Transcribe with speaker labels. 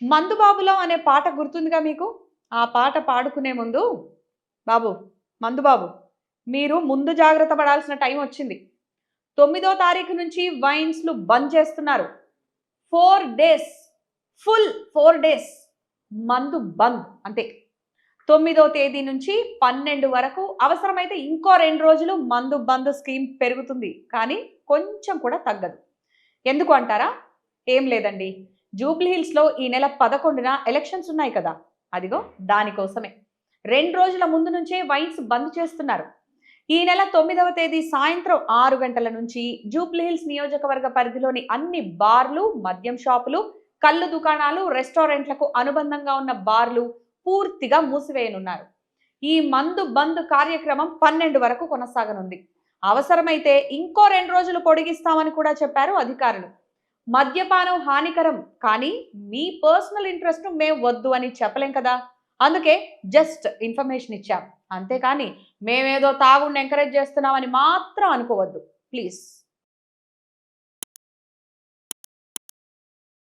Speaker 1: మందుబాబులో అనే పాట గుర్తుందిగా మీకు? ఆ పాట పాడుకునే ముందు, బాబు, మందుబాబు, మీరు ముందు జాగ్రత్త పడాల్సిన టైం వచ్చింది. 9వ తారీఖు నుంచి వైన్స్‌లు బంద్ చేస్తున్నారు. 4 డేస్, ఫుల్ 4 డేస్ మందు బంద్ అంతే. 9వ తేదీ నుంచి 12 వరకు అవసరమైతే ఇంకో 2 రోజులు మందు బంద్ స్కీమ్ పెరుగుతుంది. కానీ కొంచెం కూడా తగ్గదు. ఎందుకు అంటారా? ఏం లేదండి. జూబ్లీ హిల్స్‌లో ఈ నెల 11న ఎలక్షన్స్ ఉన్నాయి కదా! అదిగో దానికోసమే. 2 రోజుల ముందు నుంచే వైన్స్ బంద్ చేస్తున్నారు. ఈ నెల 9వ తేదీ సాయంత్రం 6 గంటల నుంచి జూబ్లీ హిల్స్ నియోజకవర్గ పరిధిలోని అన్ని బార్లు, మద్యం షాపులు, కల్లు దుకాణాలు, రెస్టారెంట్లకు అనుబంధంగా ఉన్న బార్లు పూర్తిగా మూసివేయనున్నారు. ఈ మందు బంద్ కార్యక్రమం 12 వరకు కొనసాగనుంది. అవసరమైతే ఇంకో 2 రోజులు పొడిగిస్తామని కూడా చెప్పారు అధికారులు. మద్యపానం హానికరం, కానీ మీ పర్సనల్ ఇంట్రెస్ట్‌ను మేము వద్దు అని చెప్పలేం కదా! అందుకే జస్ట్ ఇన్ఫర్మేషన్ ఇచ్చాం. అంతేకాని మేమేదో తాగుడిని ఎంకరేజ్ చేస్తున్నామని మాత్రం అనుకోవద్దు. ప్లీజ్.